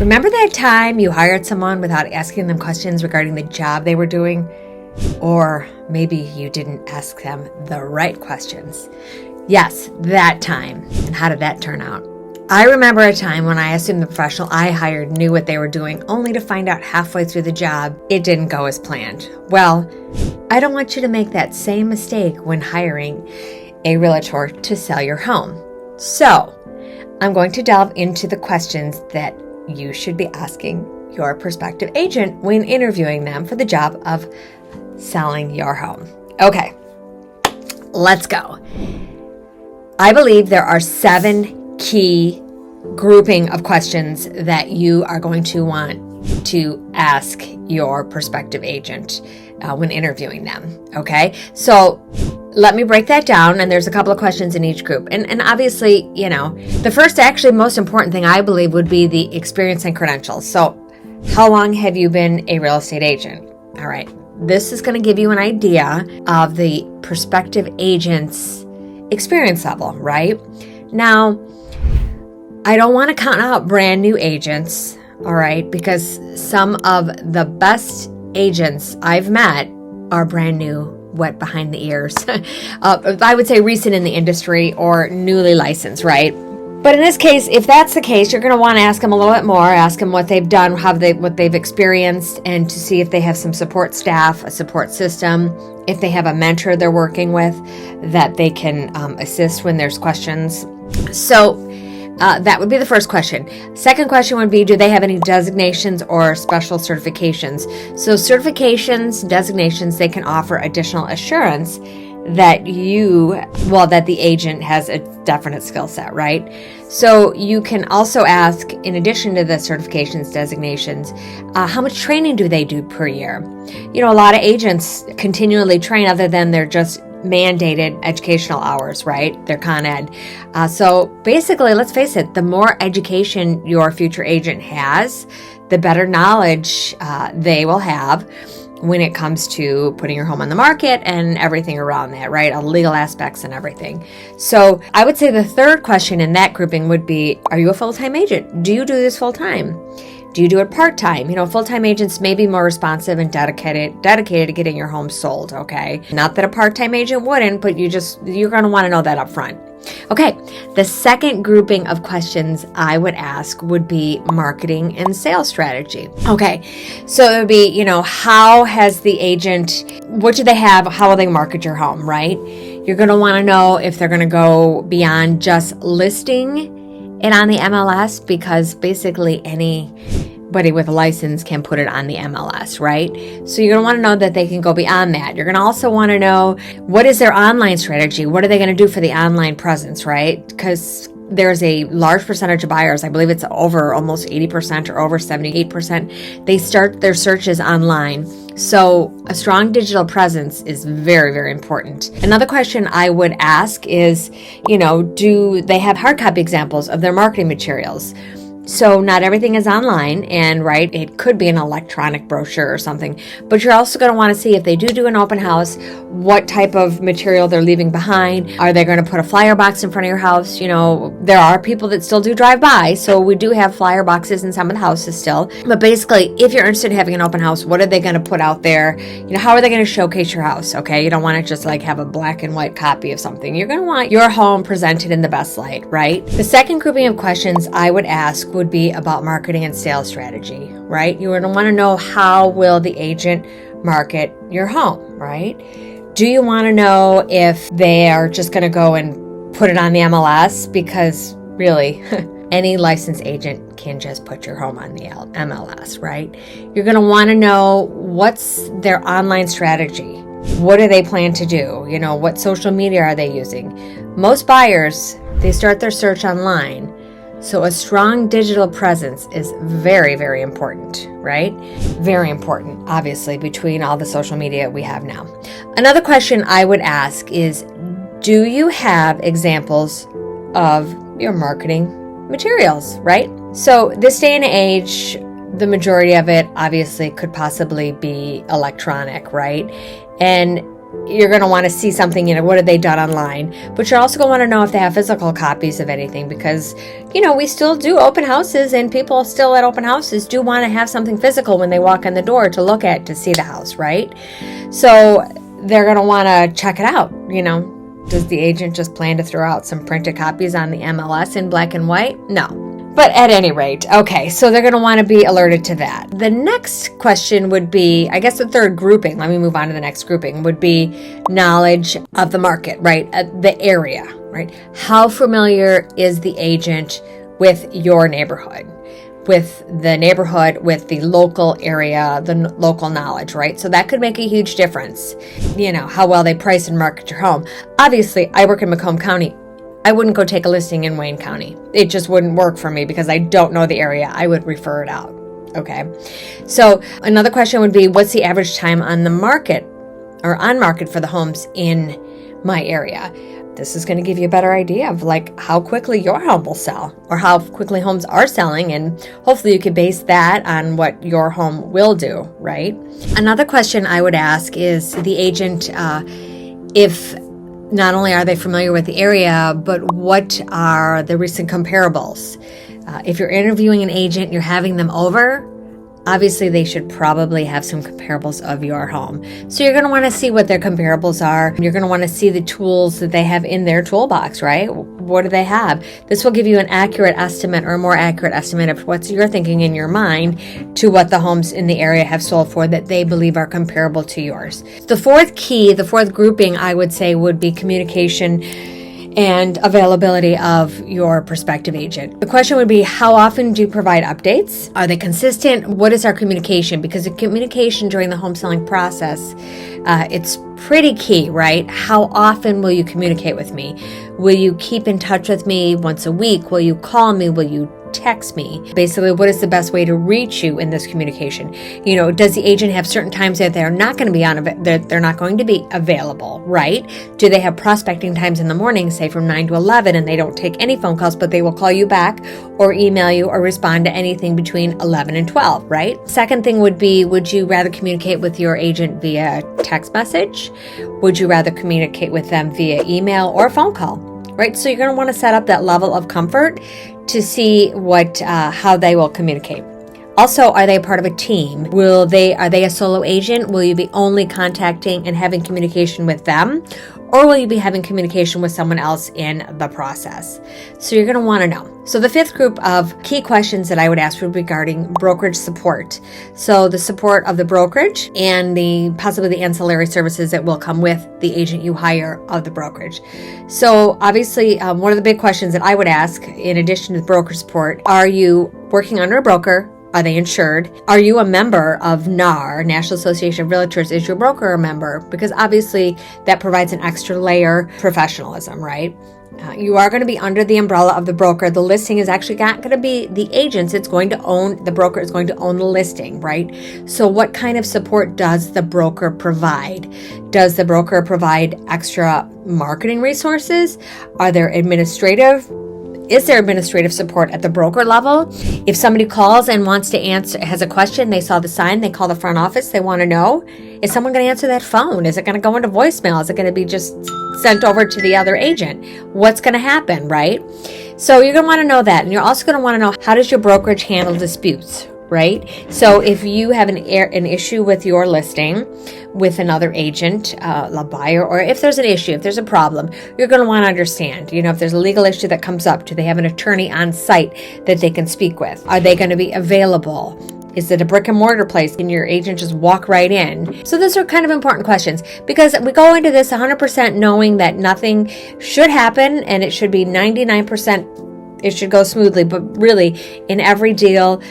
Remember that time you hired someone without asking them questions regarding the job they were doing? Or maybe you didn't ask them the right questions. Yes, that time. And how did that turn out? I remember a time when I assumed the professional I hired knew what they were doing, only to find out halfway through the job it didn't go as planned. Well, I don't want you to make that same mistake when hiring a realtor to sell your home. So, I'm going to delve into the questions that you should be asking your prospective agent when interviewing them for the job of selling your home. Okay, let's go. I believe there are 7 key grouping of questions that you are going to want to ask your prospective agent when interviewing them. Okay, so let me break that down, and there's a couple of questions in each group. And obviously, the first, actually most important thing I believe would be the experience and credentials. So how long have you been a real estate agent? All right, this is going to give you an idea of the prospective agent's experience level, right? Now, I don't want to count out brand new agents, all right, because some of the best agents I've met are brand new, wet behind the ears. I would say recent in the industry or newly licensed, right? But in this case, if that's the case, you're going to want to ask them a little bit more, ask them what they've done, what they've experienced, and to see if they have some support staff, a support system, if they have a mentor they're working with that they can assist when there's questions. So that would be the first question. Second question would be, do they have any designations or special certifications? So certifications, designations, they can offer additional assurance that the agent has a definite skill set, right? So you can also ask, in addition to the certifications, designations, how much training do they do per year? A lot of agents continually train other than they're just mandated educational hours, right? They're Con Ed. So basically, let's face it, the more education your future agent has, the better knowledge they will have when it comes to putting your home on the market and everything around that, right? Legal aspects and everything. So I would say the third question in that grouping would be, are you a full-time agent? Do you do this full-time? Do you do it part-time? Full-time agents may be more responsive and dedicated to getting your home sold, okay? Not that a part-time agent wouldn't, but you're going to want to know that up front. Okay, the second grouping of questions I would ask would be marketing and sales strategy. Okay, so it would be, how has the agent, what do they have, how will they market your home, right? You're going to want to know if they're going to go beyond just listing it on the MLS, because basically anybody with a license can put it on the MLS, right? So you're going to want to know that they can go beyond that. You're going to also want to know, what is their online strategy? What are they going to do for the online presence, right? Because there's a large percentage of buyers, I believe it's over almost 80% or over 78%, they start their searches online. So a strong digital presence is very, very important. Another question I would ask is, do they have hard copy examples of their marketing materials? So not everything is online, and right, it could be an electronic brochure or something, but you're also going to want to see if they do an open house, what type of material they're leaving behind. Are they going to put a flyer box in front of your house? There are people that still do drive by, so we do have flyer boxes in some of the houses still. But basically, if you're interested in having an open house, what are they going to put out there? How are they going to showcase your house? Okay, you don't want to just have a black and white copy of something. You're going to want your home presented in the best light, right? The second grouping of questions I would ask would be about marketing and sales strategy, right? You're going to want to know, how will the agent market your home, right? Do you want to know if they are just going to go and put it on the MLS? Because really, any licensed agent can just put your home on the MLS, right? You're going to want to know, what's their online strategy? What do they plan to do? What social media are they using? Most buyers, they start their search online. So a strong digital presence is very, very important, right? Very important, obviously, between all the social media we have now. Another question I would ask is, do you have examples of your marketing materials, right? So this day and age, the majority of it obviously could possibly be electronic, right? And you're going to want to see something, what have they done online? But you're also going to want to know if they have physical copies of anything, because, we still do open houses, and people still at open houses do want to have something physical when they walk in the door to look at, to see the house, right? So they're going to want to check it out. Does the agent just plan to throw out some printed copies on the MLS in black and white? No. But at any rate, okay, so they're going to want to be alerted to that. The next question would be, I guess the third grouping, let me move on to the next grouping, would be knowledge of the market, right? The area, right? How familiar is the agent with your neighborhood? With the local area, the local knowledge, right? So that could make a huge difference. How well they price and market your home. Obviously, I work in Macomb County. I wouldn't go take a listing in Wayne County. It just wouldn't work for me because I don't know the area. I would refer it out. Okay. So another question would be, what's the average time on the market or on market for the homes in my area? This is going to give you a better idea of how quickly your home will sell, or how quickly homes are selling. And hopefully you could base that on what your home will do, right? Another question I would ask is the agent, if not only are they familiar with the area, but what are the recent comparables? If you're interviewing an agent, you're having them over, obviously they should probably have some comparables of your home. So you're going to want to see what their comparables are. You're going to want to see the tools that they have in their toolbox, right? What do they have? This will give you an accurate estimate, or a more accurate estimate of what you're thinking in your mind to what the homes in the area have sold for that they believe are comparable to yours. The fourth grouping, I would say, would be communication and availability of your prospective agent. The question would be, how often do you provide updates? Are they consistent? What is our communication? Because the communication during the home selling process, it's pretty key, right? How often will you communicate with me? Will you keep in touch with me once a week? Will you call me? Will you text me? Basically, what is the best way to reach you in this communication? Does the agent have certain times that they're not going to be they're not going to be available, right? Do they have prospecting times in the morning, say from 9 to 11, and they don't take any phone calls, but they will call you back or email you or respond to anything between 11 and 12, right? Second thing would be, would you rather communicate with your agent via text message? Would you rather communicate with them via email or phone call? Right? So you're going to want to set up that level of comfort to see how they will communicate. Also, are they a part of a team? Are they a solo agent? Will you be only contacting and having communication with them? Or will you be having communication with someone else in the process? So you're going to want to know. So the fifth group of key questions that I would ask would be regarding brokerage support. So the support of the brokerage and possibly the ancillary services that will come with the agent you hire of the brokerage. So obviously, one of the big questions that I would ask, in addition to the brokerage support, are you working under a broker? Are they insured? Are you a member of NAR, National Association of Realtors? Is your broker a member? Because obviously that provides an extra layer of professionalism, right? You are going to be under the umbrella of the broker. The listing is actually not going to be the agent's. The broker is going to own the listing, right? So what kind of support does the broker provide? Does the broker provide extra marketing resources? Is there administrative support at the broker level? If somebody calls and wants to has a question, they saw the sign, they call the front office, they want to know, is someone going to answer that phone? Is it going to go into voicemail? Is it going to be just sent over to the other agent? What's going to happen, right? So you're going to want to know that. And you're also going to want to know, how does your brokerage handle disputes, right? So if you have an issue with your listing with another agent, a buyer, or if there's an issue, if there's a problem, you're going to want to understand, if there's a legal issue that comes up, do they have an attorney on site that they can speak with? Are they going to be available? Is it a brick and mortar place? Can your agent just walk right in? So those are kind of important questions, because we go into this 100% knowing that nothing should happen, and it should be 99%. It should go smoothly, but really, in every deal,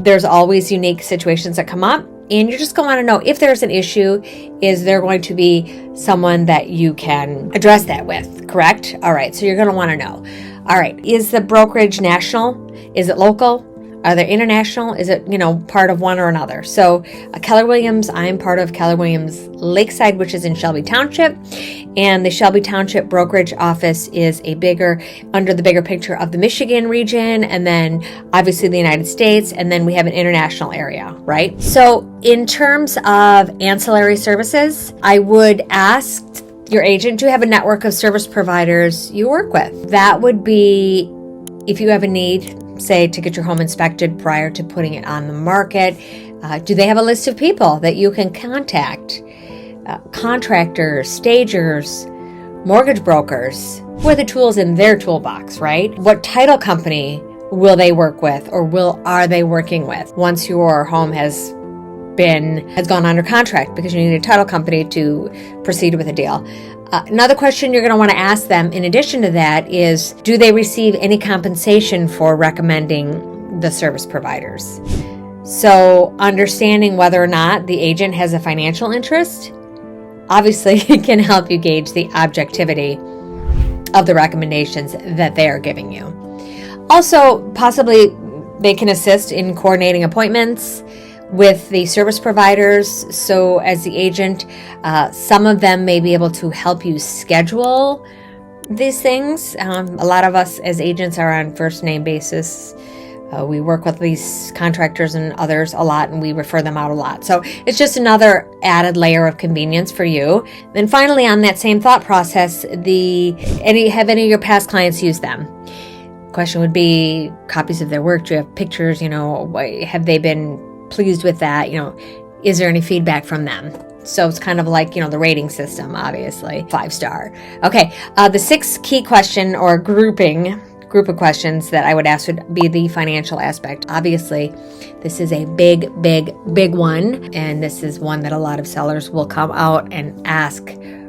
there's always unique situations that come up, and you're just going to want to know, if there's an issue, is there going to be someone that you can address that with, correct? All right, so you're going to want to know. All right, is the brokerage national? Is it local? Are they international? Is it, part of one or another? So Keller Williams, I'm part of Keller Williams Lakeside, which is in Shelby Township. And the Shelby Township brokerage office is under the bigger picture of the Michigan region, and then obviously the United States, and then we have an international area, right? So in terms of ancillary services, I would ask your agent to have a network of service providers you work with. That would be if you have a need, say, to get your home inspected prior to putting it on the market. Do they have a list of people that you can contact? Contractors, stagers, mortgage brokers. Who are the tools in their toolbox, right? What title company will they work with, or are they working with once your home has gone under contract, because you need a title company to proceed with a deal? Another question you're going to want to ask them in addition to that is, do they receive any compensation for recommending the service providers? So understanding whether or not the agent has a financial interest obviously can help you gauge the objectivity of the recommendations that they are giving you. Also, possibly they can assist in coordinating appointments with the service providers. So as the agent, some of them may be able to help you schedule these things. A lot of us as agents are on first name basis. We work with these contractors and others a lot, and we refer them out a lot. So it's just another added layer of convenience for you. Then finally, on that same thought process, have any of your past clients used them? Question would be copies of their work. Do you have pictures? Have they been pleased with that? Is there any feedback from them? So it's kind of like, the rating system, obviously, 5-star. Okay. The sixth key question or group of questions that I would ask would be the financial aspect. Obviously, this is a big, big, big one. And this is one that a lot of sellers will come out and ask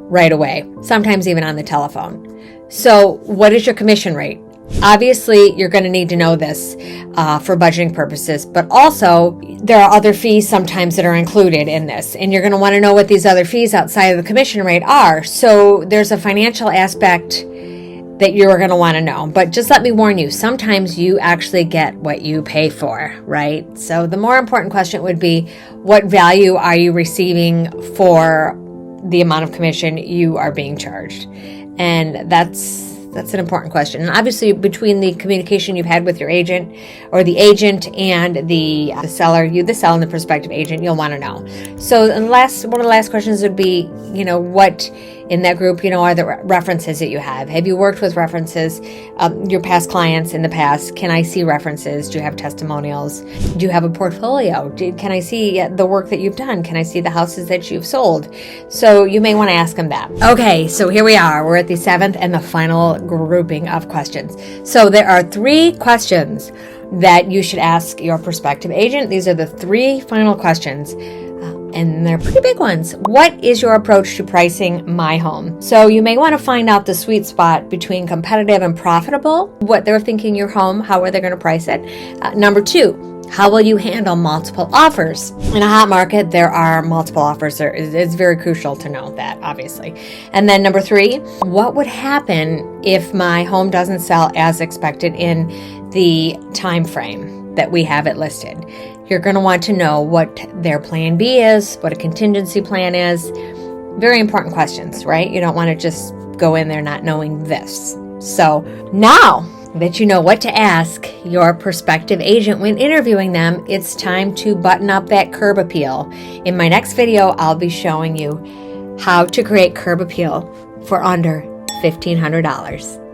right away, sometimes even on the telephone. So what is your commission rate? Obviously, you're going to need to know this for budgeting purposes, but also there are other fees sometimes that are included in this, and you're going to want to know what these other fees outside of the commission rate are. So there's a financial aspect that you're going to want to know. But just let me warn you, sometimes you actually get what you pay for, right? So the more important question would be, what value are you receiving for the amount of commission you are being charged? And that's an important question. And obviously, between the communication you've had with your agent, or the agent and the seller, the seller and the prospective agent, you'll want to know. So one of the last questions would be, what in that group, are the references that you have? Have you worked with references, your past clients in the past? Can I see references? Do you have testimonials? Do you have a portfolio? Can I see the work that you've done? Can I see the houses that you've sold? So you may want to ask them that. Okay, so here we are. We're at the seventh and the final grouping of questions. So there are 3 questions that you should ask your prospective agent. These are the 3 final questions. And they're pretty big ones. What is your approach to pricing my home? So you may want to find out the sweet spot between competitive and profitable, what they're thinking your home, how are they going to price it? Number 2, how will you handle multiple offers? In a hot market, there are multiple offers. It's very crucial to know that, obviously. And then number 3, what would happen if my home doesn't sell as expected in the time frame that we have it listed? You're going to want to know what their plan B is, what a contingency plan is. Very important questions, right? You don't want to just go in there not knowing this. So now that you know what to ask your prospective agent when interviewing them, it's time to button up that curb appeal. In my next video, I'll be showing you how to create curb appeal for under $1,500.